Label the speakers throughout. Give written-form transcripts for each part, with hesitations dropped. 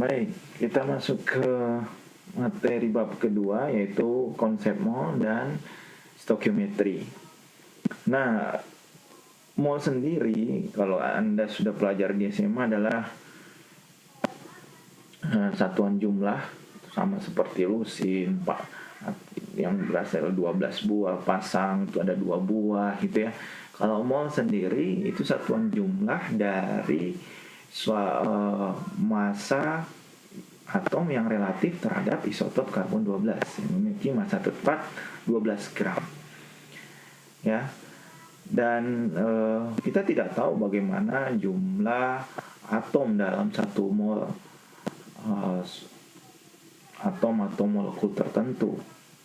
Speaker 1: Baik, kita masuk ke materi bab kedua, yaitu konsep mol dan stokiometri. Nah, mol sendiri, kalau Anda sudah pelajar di SMA, adalah satuan jumlah, sama seperti lusin, Pak, yang berasal 12 buah pasang itu ada 2 buah gitu ya. Kalau mol sendiri itu satuan jumlah dari massa atom yang relatif terhadap isotop karbon 12 yang memiliki massa tepat 12 gram. Ya. Dan kita tidak tahu bagaimana jumlah atom dalam 1 mol atom atau molekul tertentu,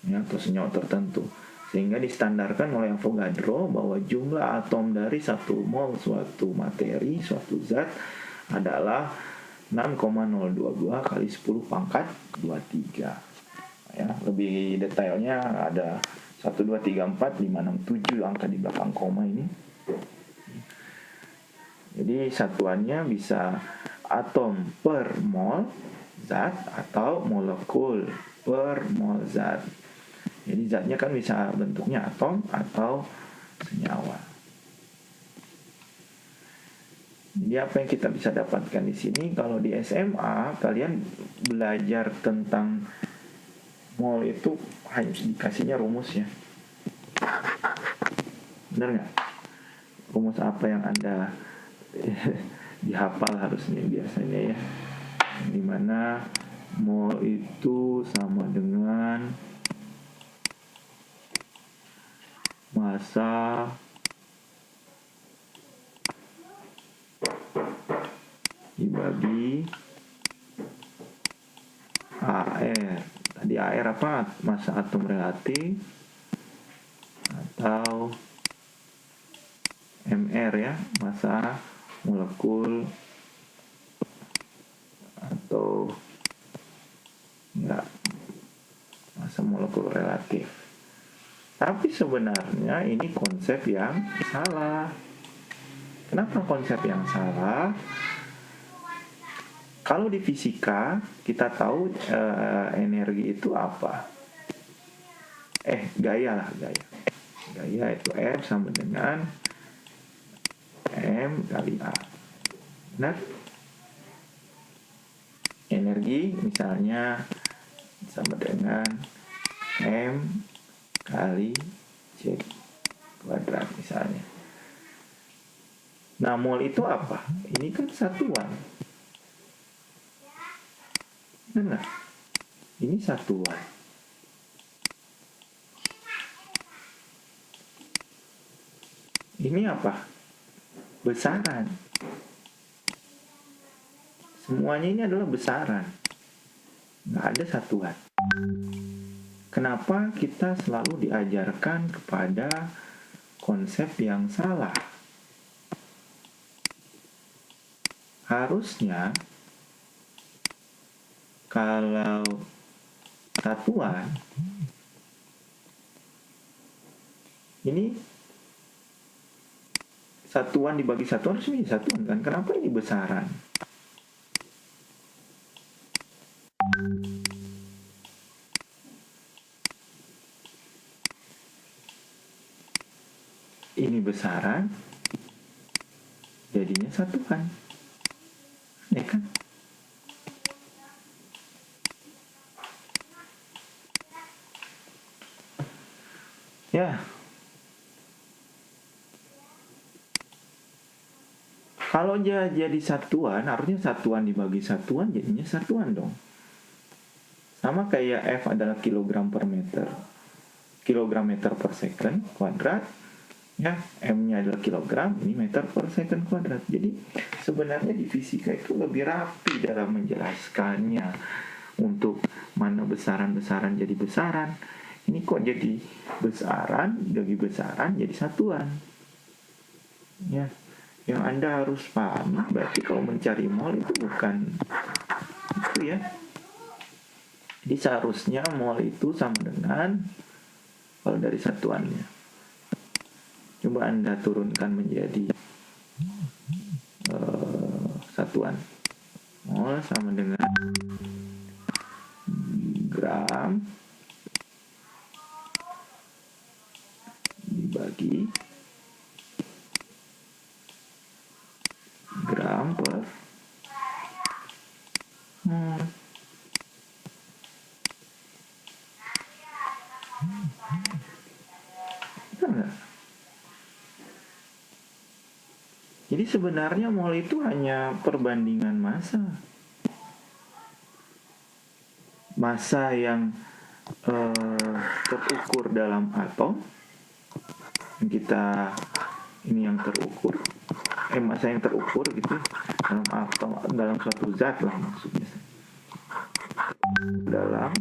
Speaker 1: ya, atau senyawa tertentu, sehingga distandarkan oleh Avogadro bahwa jumlah atom dari 1 mol suatu materi, suatu zat adalah 6,022 kali 10 pangkat 23. Ya, lebih detailnya ada 1, 2, 3, 4, 5, 6, 7 angka di belakang koma ini. Jadi satuannya bisa atom per mol zat atau molekul per mol zat. Jadi zatnya kan bisa bentuknya atom atau senyawa. Jadi apa yang kita bisa dapatkan di sini? Kalau di SMA kalian belajar tentang mol itu hanya dikasihnya rumus ya. Benar nggak? Rumus apa yang Anda dihafal harusnya biasanya ya, dimana mol itu sama dengan massa dibagi AR. Tadi AR apa? Massa atom relatif, atau MR ya, massa molekul, atau enggak, massa molekul relatif. Tapi sebenarnya ini konsep yang salah. Kenapa konsep yang salah? Kalau di fisika kita tahu energi itu apa? Gaya lah, gaya. Gaya itu F sama dengan M kali A. Benar? Energi misalnya sama dengan M kali C kuadrat misalnya. Nah, mol itu apa? Ini kan satuan. Benar? Ini satuan. Ini apa? Besaran. Semuanya ini adalah besaran. Nggak ada satuan. Kenapa kita selalu diajarkan kepada konsep yang salah? Harusnya kalau satuan ini satuan dibagi satuan harusnya jadi satuan kan? Kenapa ini besaran? Ini besaran jadinya satuan, ya kan? Ya, kalau jadi satuan, harusnya satuan dibagi satuan jadinya satuan dong. Sama kayak F adalah kilogram per meter, kilogram meter per second kuadrat, ya, M-nya adalah kilogram, ini meter per second kuadrat. Jadi sebenarnya di fisika itu lebih rapi dalam menjelaskannya. Untuk mana besaran-besaran jadi besaran, ini kok jadi besaran bagi besaran jadi satuan. Ya, yang Anda harus pahami berarti kalau mencari mol itu bukan itu ya. Jadi seharusnya mol itu sama dengan, kalau dari satuannya, coba Anda turunkan menjadi satuan mol mol sama dengan gram dibagi gram per mol. Benar. Jadi sebenarnya mol itu hanya perbandingan massa. Massa yang terukur dalam atom. Kita ini yang terukur. Massa yang terukur gitu dalam atom, dalam suatu zat lah maksudnya. Dalam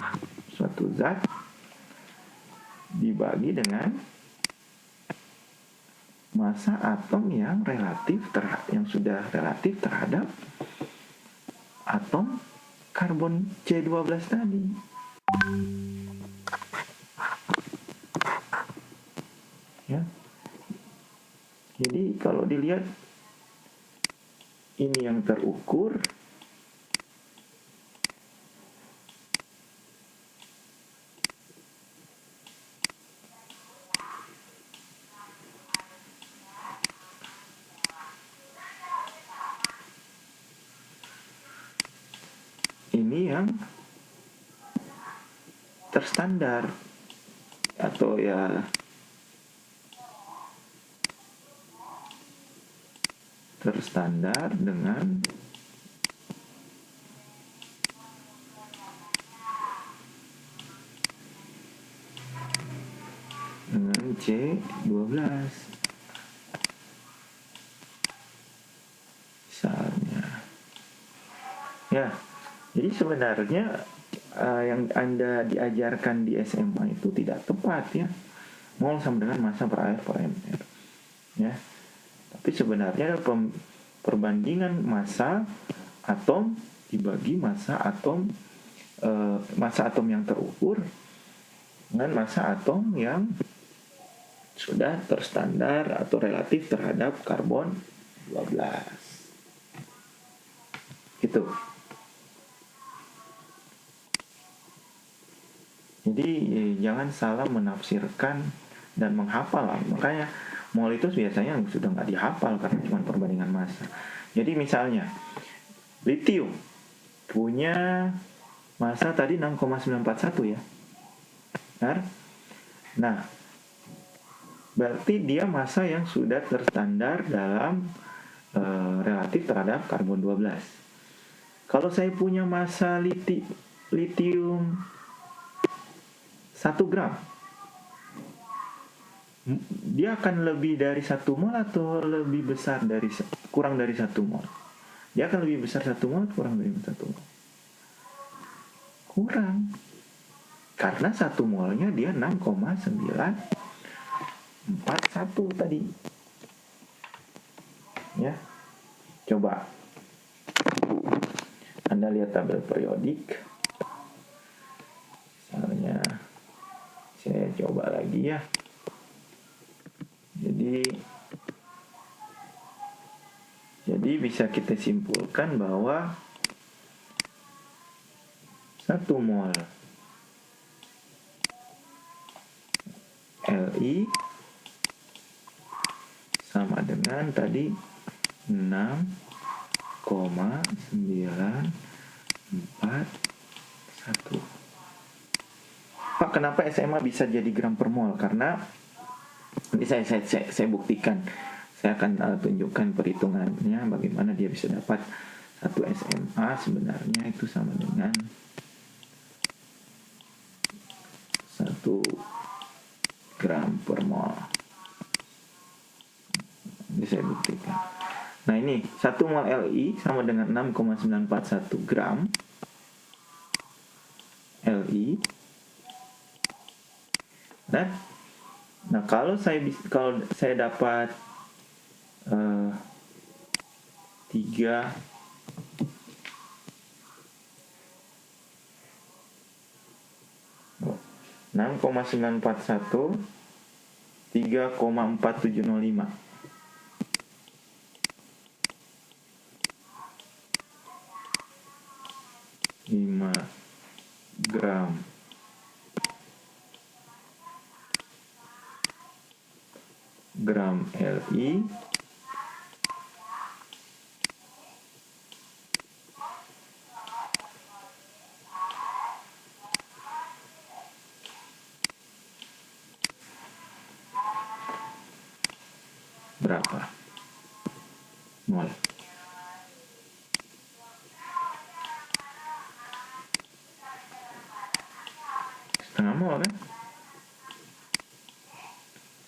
Speaker 1: suatu zat dibagi dengan massa atom yang sudah relatif terhadap atom karbon C12 tadi. Ya. Jadi kalau dilihat ini yang terukur, ini yang terstandar atau ya terstandar dengan C12 misalnya. Ya, jadi sebenarnya yang Anda diajarkan di SMA itu tidak tepat ya. Mol sama dengan massa per AF per mR. Ya. Tapi sebenarnya perbandingan massa atom dibagi massa atom yang terukur dengan massa atom yang sudah terstandar atau relatif terhadap karbon 12. Gitu. Jadi jangan salah menafsirkan dan menghafal. Makanya mol itu biasanya sudah nggak dihafal karena cuma perbandingan massa. Jadi misalnya litium punya massa tadi 6,941 ya. Benar? Nah, berarti dia massa yang sudah terstandar dalam relatif terhadap karbon 12. Kalau saya punya massa litium 1 gram, dia akan lebih dari 1 mol atau lebih besar dari kurang dari 1 mol? Dia akan lebih besar 1 mol atau kurang dari 1 mol? Kurang. Karena 1 molnya dia 6,941 tadi. Ya. Coba Anda lihat tabel periodik. Misalnya saya coba lagi ya. Jadi bisa kita simpulkan bahwa 1 mol Li sama dengan tadi 6,941. Pak, kenapa SMA bisa jadi gram per mol? Karena nanti saya buktikan. Saya akan tunjukkan perhitungannya bagaimana dia bisa dapat 1 SMA sebenarnya itu sama dengan 1 gram per mol. Ini saya buktikan. Nah ini 1 mol Li sama dengan 6,941 gram Li. Nah kalau saya dapat 3 6,941 3,4705. 5 gram Li berapa mol. Setengah mol kan,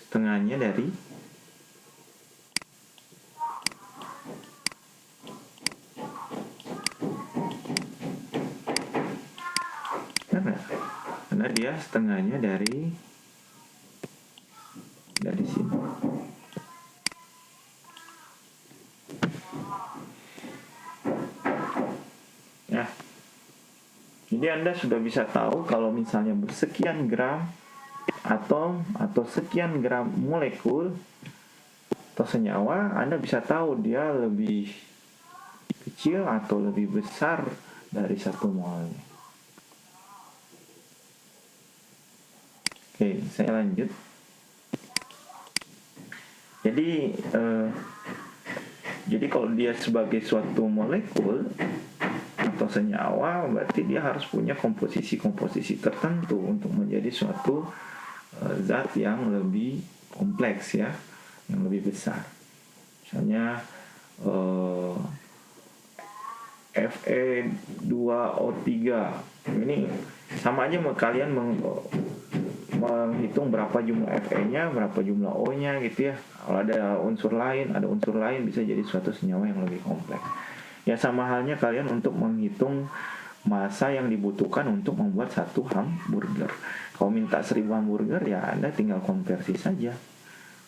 Speaker 1: setengahnya dari karena dia setengahnya dari sini. Ya, jadi Anda sudah bisa tahu kalau misalnya bersekian gram atom atau sekian gram molekul atau senyawa, Anda bisa tahu dia lebih kecil atau lebih besar dari 1 mol. Oke, saya lanjut. Jadi kalau dia sebagai suatu molekul atau senyawa, berarti dia harus punya komposisi tertentu untuk menjadi suatu zat yang lebih kompleks ya, yang lebih besar. Misalnya Fe2O3 ini sama aja kalian menghitung berapa jumlah Fe-nya, berapa jumlah O-nya gitu ya. Kalau ada unsur lain bisa jadi suatu senyawa yang lebih kompleks. Ya sama halnya kalian untuk menghitung massa yang dibutuhkan untuk membuat satu hamburger. Kalau minta 1000 hamburger ya Anda tinggal konversi saja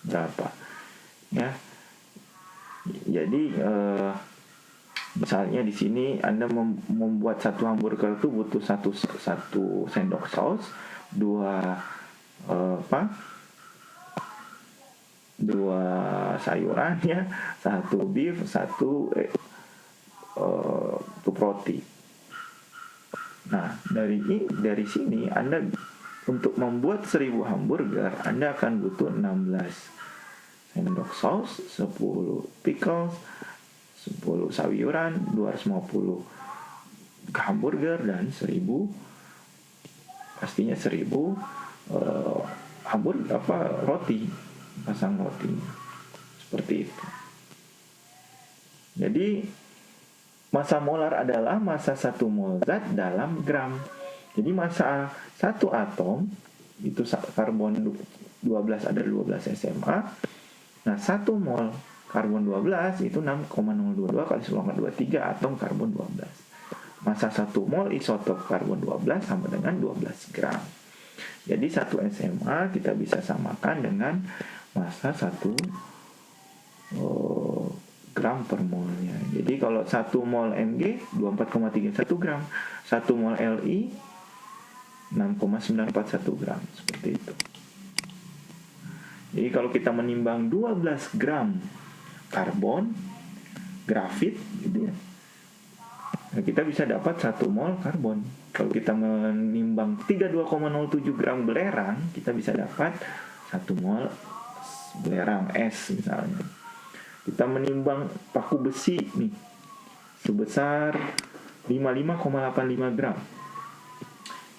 Speaker 1: berapa. Ya. Jadi misalnya di sini Anda membuat satu hamburger itu butuh satu sendok saus, dua sayuran ya, satu beef, satu roti. Nah, dari sini Anda untuk membuat 1000 hamburger Anda akan butuh 16 sendok saus, 10 pickles, 10 sayuran, 250 hamburger dan 1000 pastinya 1000 hamburger roti, pasang roti seperti itu. Jadi massa molar adalah massa 1 mol zat dalam gram. Jadi massa 1 atom itu karbon 12 ada 12 SMA. Nah 1 mol karbon 12 itu 6,022 kali 10⁻23 atom karbon 12. Massa 1 mol isotop karbon 12 sama dengan 12 gram. Jadi 1 SMA kita bisa samakan dengan massa 1 gram per molnya. Jadi kalau 1 mol Mg 24,31 gram, 1 mol Li 6,941 gram, seperti itu. Jadi kalau kita menimbang 12 gram karbon grafit gitu ya, nah, kita bisa dapat 1 mol karbon. Kalau kita menimbang 32,07 gram belerang, kita bisa dapat 1 mol belerang es misalnya. Kita menimbang paku besi nih sebesar 55,85 gram.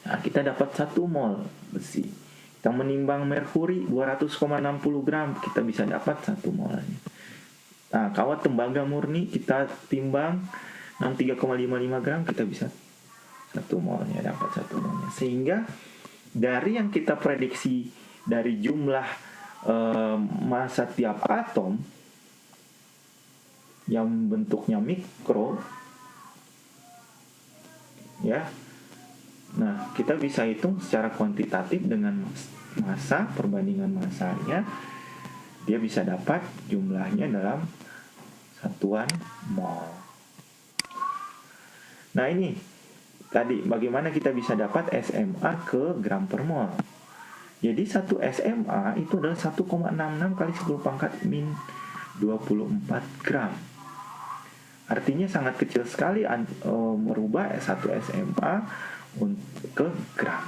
Speaker 1: Nah, kita dapat 1 mol besi. Kita menimbang merkuri 200,60 gram, kita bisa dapat 1 molnya. Nah, kawat tembaga murni kita timbang 63,55 gram, kita bisa 1 molnya, dapat 1 molnya. Sehingga dari yang kita prediksi dari jumlah massa tiap atom yang bentuknya mikro ya, nah kita bisa hitung secara kuantitatif dengan massa, perbandingan massanya, dia bisa dapat jumlahnya dalam satuan mol. Nah ini tadi bagaimana kita bisa dapat SMA ke gram per mol. Jadi 1 SMA itu adalah 1,66 kali 10⁻⁻24 gram. Artinya sangat kecil sekali merubah 1 SMA ke gram.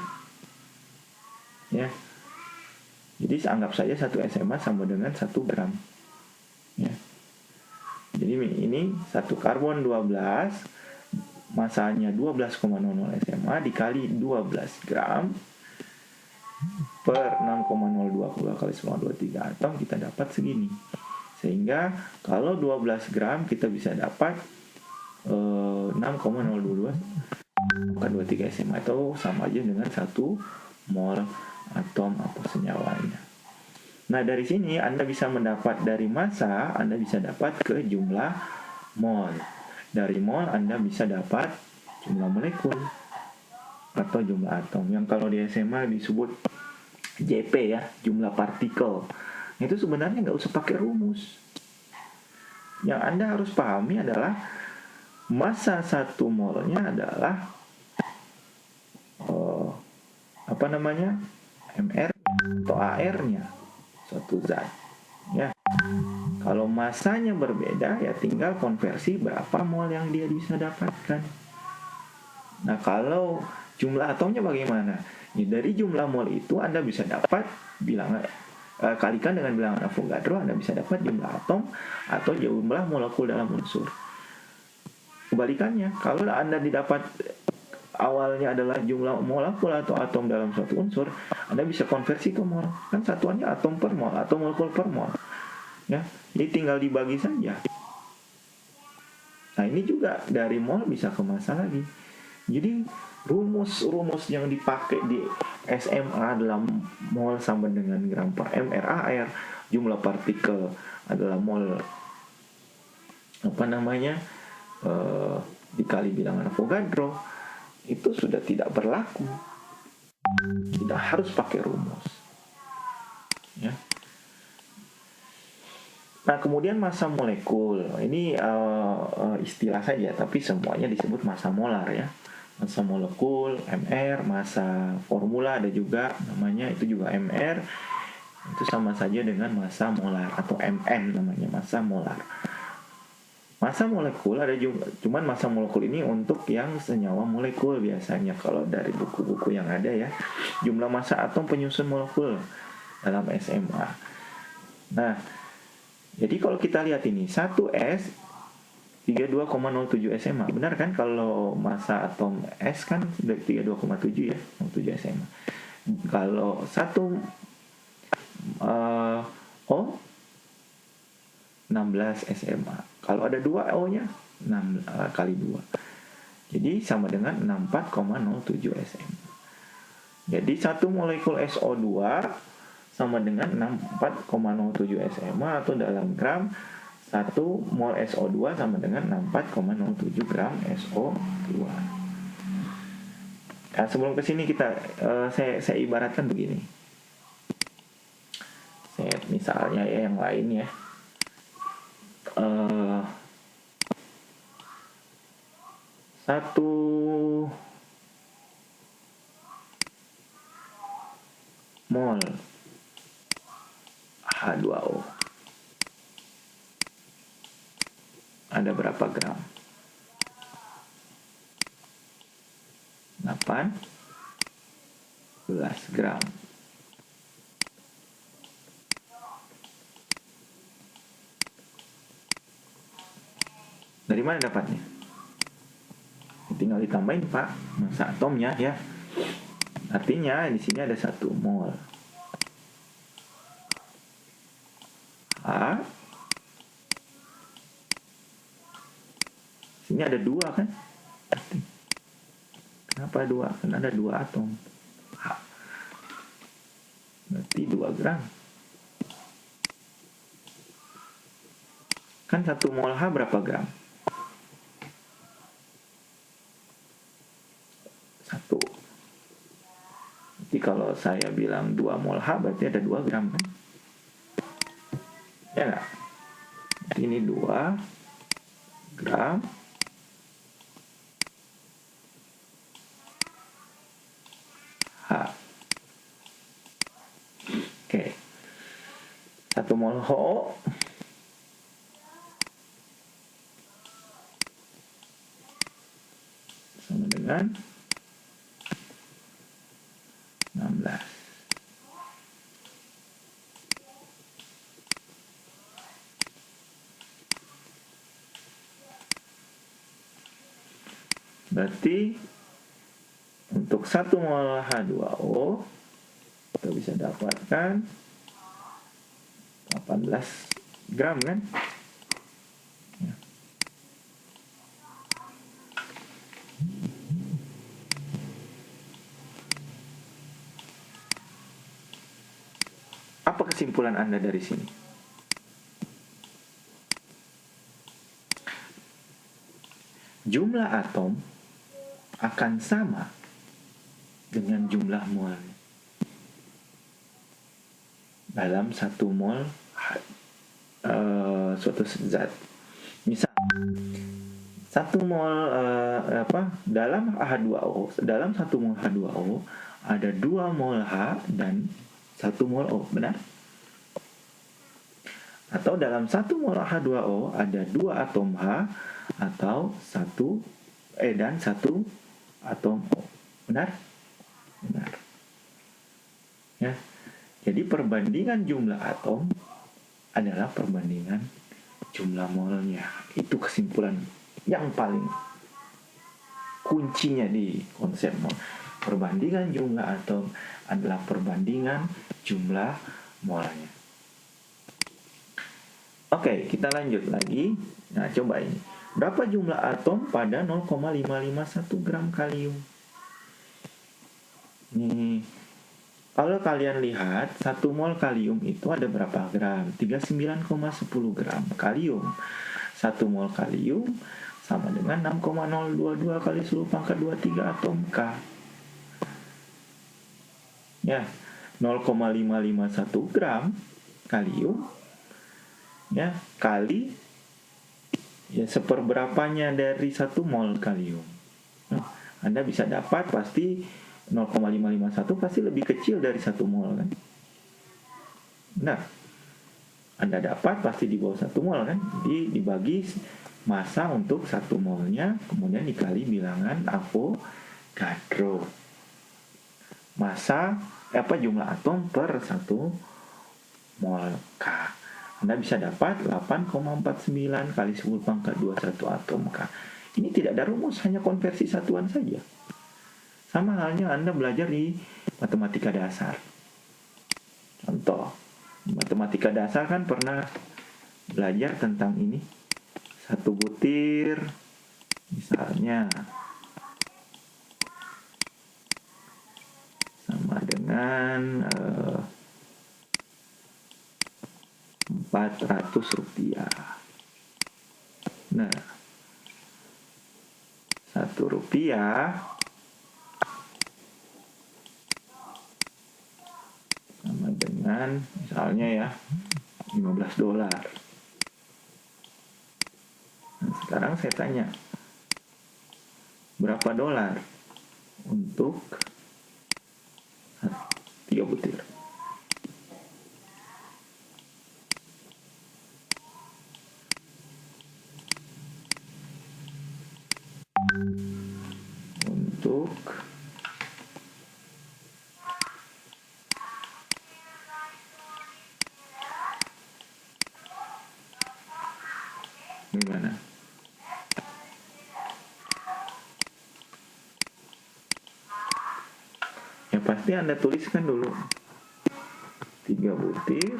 Speaker 1: Ya. Jadi anggap saja 1 SMA sama dengan 1 gram. Ya. Jadi ini 1 karbon 12, masanya 12,00 SMA dikali 12 gram per 6,022 kali 923 atom, kita dapat segini. Sehingga kalau 12 gram kita bisa dapat 6,022 bukan 23 SMA, itu sama aja dengan 1 mol atom atau senyawanya. Nah, dari sini Anda bisa mendapat dari massa, Anda bisa dapat ke jumlah mol. Dari mol Anda bisa dapat jumlah molekul atau jumlah atom, yang kalau di SMA disebut JP ya, jumlah partikel. Itu sebenarnya nggak usah pakai rumus. Yang Anda harus pahami adalah massa 1 molnya adalah MR atau AR-nya suatu zat. Ya. Kalau massanya berbeda, ya tinggal konversi berapa mol yang dia bisa dapatkan. Nah, kalau jumlah atomnya bagaimana? Ya, dari jumlah mol itu Anda bisa dapat bilangan, kalikan dengan bilangan Avogadro, Anda bisa dapat jumlah atom atau jumlah molekul dalam unsur. Kebalikannya, kalau Anda didapat awalnya adalah jumlah molekul atau atom dalam suatu unsur, Anda bisa konversi ke mol. Kan satuannya atom per mol atau molekul per mol. Ya, jadi tinggal dibagi saja. Nah, ini juga dari mol bisa ke massa lagi. Jadi rumus-rumus yang dipakai di SMA dalam mol sama dengan gram per mR AR, jumlah partikel adalah mol dikali bilangan Avogadro, itu sudah tidak berlaku. Tidak harus pakai rumus. Ya. Nah, kemudian massa molekul. Ini istilah saja, tapi semuanya disebut massa molar ya. Massa molekul, MR, massa formula ada juga namanya, itu juga MR. Itu sama saja dengan massa molar atau MN namanya, massa molar. Massa molekul ada juga, cuman massa molekul ini untuk yang senyawa molekul biasanya kalau dari buku-buku yang ada ya. Jumlah massa atom penyusun molekul dalam SMA. Nah, jadi kalau kita lihat ini 1S 32,07 SMA. Benar kan kalau massa atom S kan 32,7 ya, 07 SMA. Kalau 1 O 16 SMA. Kalau ada 2 O-nya 6 kali 2. Jadi sama dengan 64,07 SMA. Jadi 1 molekul SO2 sama dengan 64,07 SMA, atau dalam gram 1 mol SO2 sama dengan 64,07 gram SO2. Nah, sebelum ke sini saya ibaratkan begini. Saya misalnya ya yang lain ya. Satu mol H2O ada berapa gram? 18 gram. Dari mana dapatnya? Tinggal ditambahin Pak, massa atomnya ya. Artinya di sini ada 1 mol H. Sini ada 2 kan? Kenapa 2? Karena ada 2 atom H. Berarti 2 gram. Kan 1 mol H berapa gram? 1. Jadi kalau saya bilang 2 mol H berarti ada 2 gram kan? Ya nggak? Jadi ini 2 gram H. Oke. 1 mol HO sama dengan 16. Berarti untuk 1 mol H2O kita bisa dapatkan 18 gram kan? Ya. Apa kesimpulan Anda dari sini? Jumlah atom akan sama dengan jumlah mol dalam 1 mol suatu zat. Misal 1 mol dalam H2O, dalam 1 mol H2O ada 2 mol H dan 1 mol O, benar? Atau dalam 1 mol H2O ada 2 atom H atau 1 dan 1 atom O, benar? Benar. Ya. Jadi perbandingan jumlah atom adalah perbandingan jumlah molnya. Itu kesimpulan yang paling kuncinya di konsep mol. Perbandingan jumlah atom adalah perbandingan jumlah molnya. Oke, kita lanjut lagi. Nah, coba ini. Berapa jumlah atom pada 0,551 gram kalium? Nih, kalau kalian lihat 1 mol kalium itu ada berapa gram? 39,10 gram kalium. 1 mol kalium sama dengan 6,022 kali 10⁻23 atom K. Ya, 0,551 gram kalium ya kali ya seperberapanya dari 1 mol kalium. Nah, Anda bisa dapat pasti 0,551 pasti lebih kecil dari 1 mol kan? Nah, Anda dapat pasti di bawah 1 mol kan? Jadi dibagi massa untuk 1 molnya, kemudian dikali bilangan Avogadro. Massa jumlah atom per 1 mol K. Anda bisa dapat 8,49 kali 10⁻21 atom K. Ini tidak ada rumus, hanya konversi satuan saja. Sama halnya Anda belajar di matematika dasar. Contoh, matematika dasar kan pernah belajar tentang ini. 1 butir, misalnya, sama dengan 400 rupiah. Nah, 1 rupiah sama dengan misalnya ya 15 dolar. Nah, sekarang saya tanya, berapa dolar untuk 3 butir? Untuk gimana? Ya pasti Anda tuliskan dulu 3 butir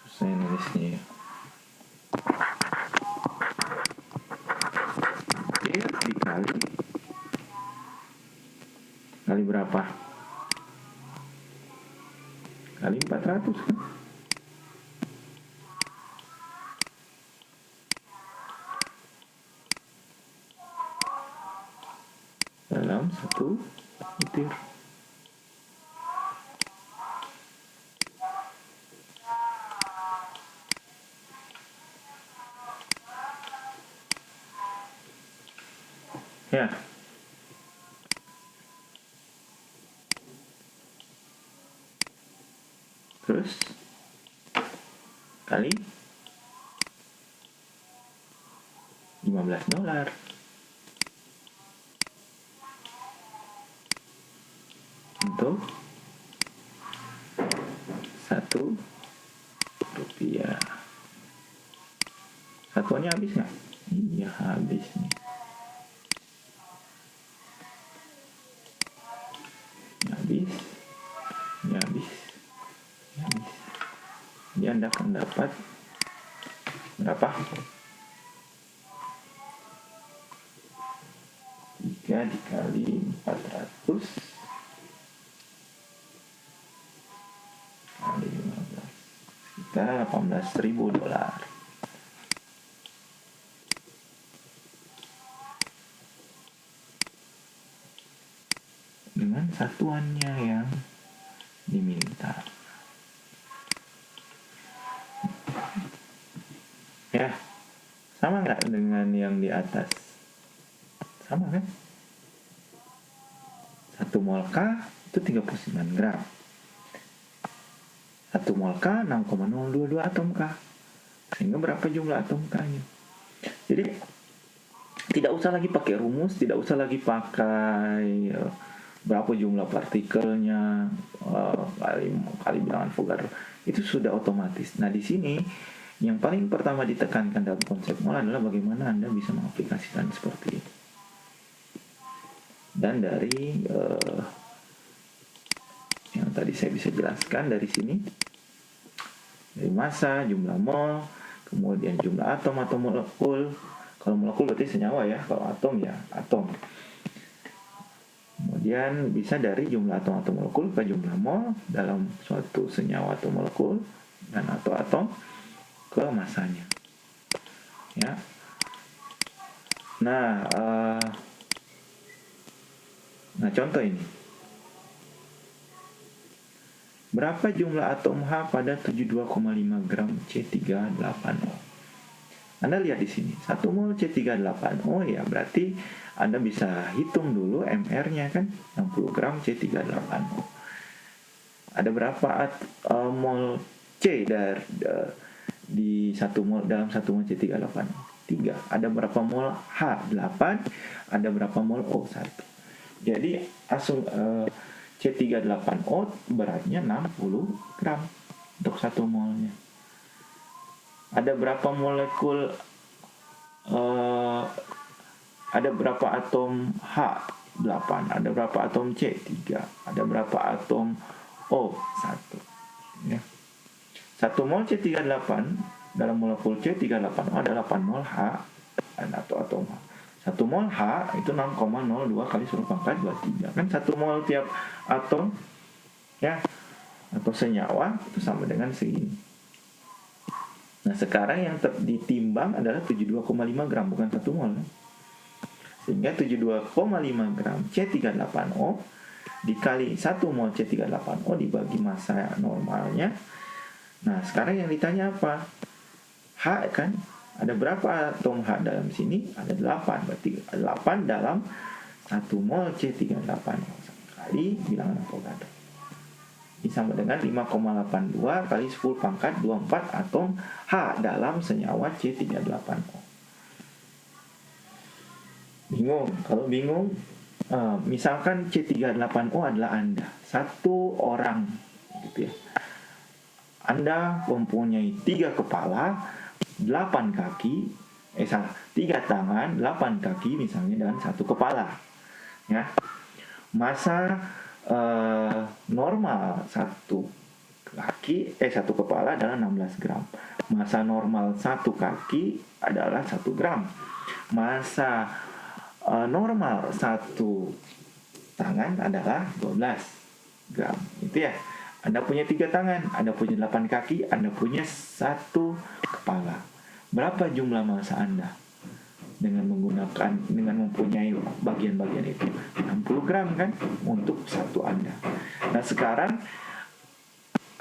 Speaker 1: susah nulisnya ya. Butir dikali berapa? Kali 400 kan? Dalam 1 butir. Ya. Terus kali $15 untuk Rp1. Satuannya habis nggak? Iya, habis nih. Habis. Jadi Anda akan dapat berapa? 3 dikali 400 kali 15, sekitar $18.000. Dengan satuannya yang diminta. Ya, sama nggak dengan yang di atas? Sama kan? 1 mol K itu 39 gram. 1 mol K 6,022 atom K. Sehingga berapa jumlah atom K-nya? Jadi tidak usah lagi pakai rumus, tidak usah lagi pakai berapa jumlah partikelnya, kali bilangan Avogadro. Itu sudah otomatis. Nah, di sini yang paling pertama ditekankan dalam konsep mol adalah bagaimana Anda bisa mengaplikasikan seperti ini. Dan dari yang tadi saya bisa jelaskan dari sini, dari massa, jumlah mol, kemudian jumlah atom atau molekul. Kalau molekul berarti senyawa ya, kalau atom ya atom. Kemudian bisa dari jumlah atom atau molekul ke jumlah mol dalam suatu senyawa atau molekul dan atau atom ke massanya. Ya. Nah, contoh ini. Berapa jumlah atom H pada 72,5 gram C38O? Anda lihat di sini, 1 mol C38O ya berarti Anda bisa hitung dulu MR-nya kan, 60 gram C38O. Ada berapa mol C di 1 mol dalam 1 mol C38O? 3. Ada berapa mol H? 8. Ada berapa mol O? 1. Jadi langsung C38O beratnya 60 gram untuk 1 molnya. Ada berapa molekul, ada berapa atom H? 8. Ada berapa atom C? 3. Ada berapa atom O? 1. Ya. 1 mol C38 dalam molekul C38O ada 8 mol H atau atom H. 1 mol H itu 6,02 kali 10 pangkat 23. Kan 1 mol tiap atom ya atau senyawa itu sama dengan segini. Nah, sekarang yang ditimbang adalah 72,5 gram bukan 1 mol. Sehingga 72,5 gram C38O dikali 1 mol C38O dibagi massa normalnya. Nah, sekarang yang ditanya apa? H kan? Ada berapa atom H dalam sini? Ada 8. Berarti 8 dalam 1 mol C38O kali bilangan Avogadro. Ini sama dengan 5,82 kali 10 pangkat 24 atom H dalam senyawa C38O. Bingung? Kalau bingung, misalkan C38O adalah Anda. 1 orang gitu ya. Anda mempunyai 3 kepala, 8 kaki, 3 tangan, 8 kaki misalnya dan 1 kepala. Ya. Massa normal 1 kaki, 1 kepala adalah 16 gram. Massa normal 1 kaki adalah 1 gram. Massa normal 1 tangan adalah 12 gram. Itu ya. Anda punya 3 tangan, Anda punya 8 kaki, Anda punya 1 kepala. Berapa jumlah massa Anda? Dengan mempunyai bagian-bagian itu 60 gram kan untuk 1 Anda. Nah, sekarang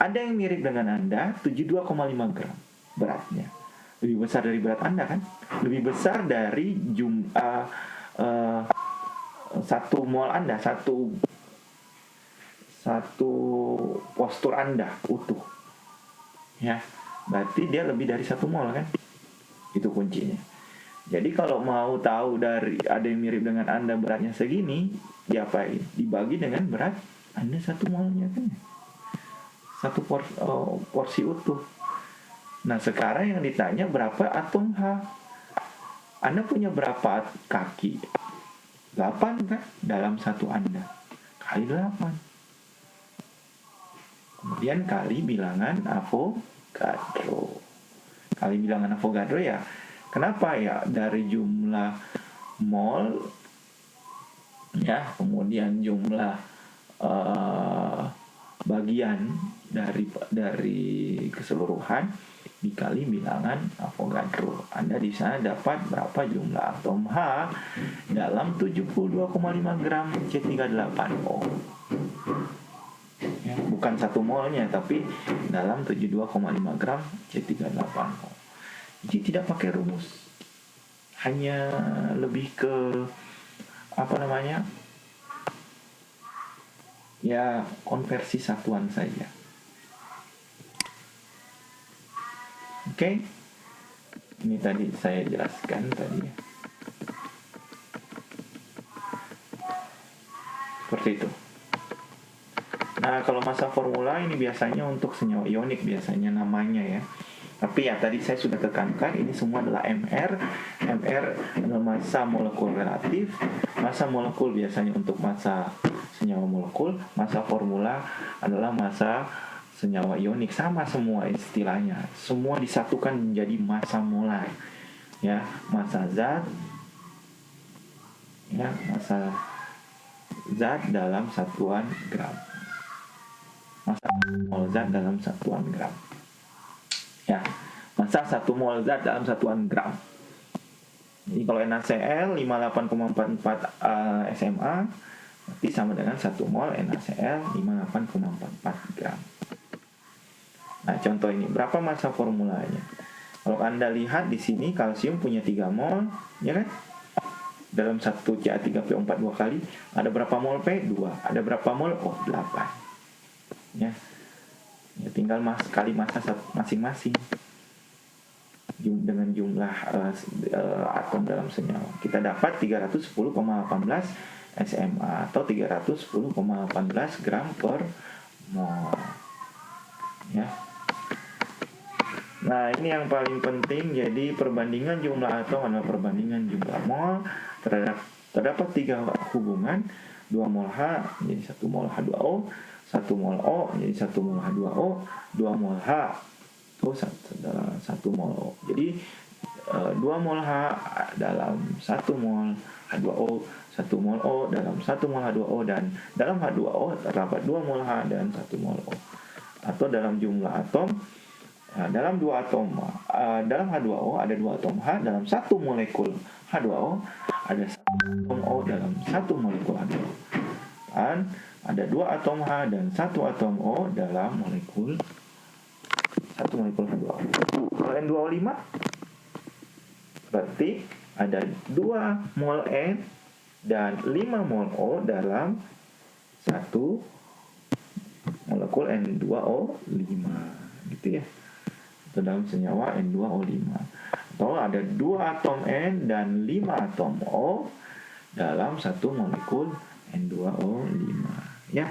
Speaker 1: ada yang mirip dengan Anda 72,5 gram beratnya. Lebih besar dari berat Anda kan? Lebih besar dari jumlah 1 mol Anda, satu postur Anda utuh. Ya, berarti dia lebih dari 1 mol kan? Itu kuncinya. Jadi kalau mau tahu dari ada yang mirip dengan Anda beratnya segini, diapain? Dibagi dengan berat Anda 1 molnya kan. Satu porsi utuh. Nah, sekarang yang ditanya berapa atom H? Anda punya berapa kaki? 8 kan dalam satu Anda. Kali 8. Kemudian kali bilangan Avogadro. Kali bilangan Avogadro ya. Kenapa ya? Dari jumlah mol ya, kemudian jumlah bagian dari keseluruhan dikali bilangan Avogadro. Anda di sana dapat berapa jumlah atom H dalam 72,5 gram C38O. Ya, bukan 1 molnya, tapi dalam 72,5 gram C38O. Jadi tidak pakai rumus, hanya lebih ke ya konversi satuan saja. Oke, ini tadi saya jelaskan tadi ya. Seperti itu. Nah, kalau massa formula ini biasanya untuk senyawa ionik biasanya namanya ya. Tapi ya tadi saya sudah tekankan ini semua adalah MR. MR adalah massa molekul relatif. Massa molekul biasanya untuk massa senyawa molekul. Massa formula adalah massa senyawa ionik. Sama semua istilahnya. Semua disatukan menjadi massa molar. Ya, massa zat. Ya, massa zat dalam satuan gram. Massa mol zat dalam satuan gram. Ya, massa 1 mol zat dalam satuan gram. Jadi kalau NaCl 58,44 SMA berarti sama dengan 1 mol NaCl 58,44 gram. Nah, contoh ini berapa massa formulanya? Kalau Anda lihat di sini kalsium punya 3 mol, ya kan? Dalam 1 Ca3PO4 2 kali, ada berapa mol P? 2. Ada berapa mol? Oh, 8. Ya. Ya, tinggal kali massa masing-masing dengan jumlah atom dalam senyawa. Kita dapat 310,18 SMA atau 310,18 gram per mol. Ya. Nah, ini yang paling penting. Jadi perbandingan jumlah atom adalah perbandingan jumlah mol. Terdapat 3 hubungan. 2 mol H menjadi 1 mol H2O, 1 mol O menjadi 1 mol H2O, 2 mol H itu 1 mol O. Jadi 2 mol H dalam 1 mol H2O, 1 mol O dalam 1 mol H2O, dan dalam H2O terdapat 2 mol H dan 1 mol O. Atau dalam jumlah atom, dalam 2 atom dalam H2O ada 2 atom H, dalam 1 molekul H2O ada 1 atom O dalam 1 molekul H2O. Dan ada 2 atom H dan 1 atom O dalam molekul 1 molekul H2O. Kalau N2O5 berarti ada 2 mol N dan 5 mol O dalam 1 molekul N2O5, gitu ya. Atau dalam senyawa N2O5. Atau ada 2 atom N dan 5 atom O dalam 1 molekul N2O5. Ya,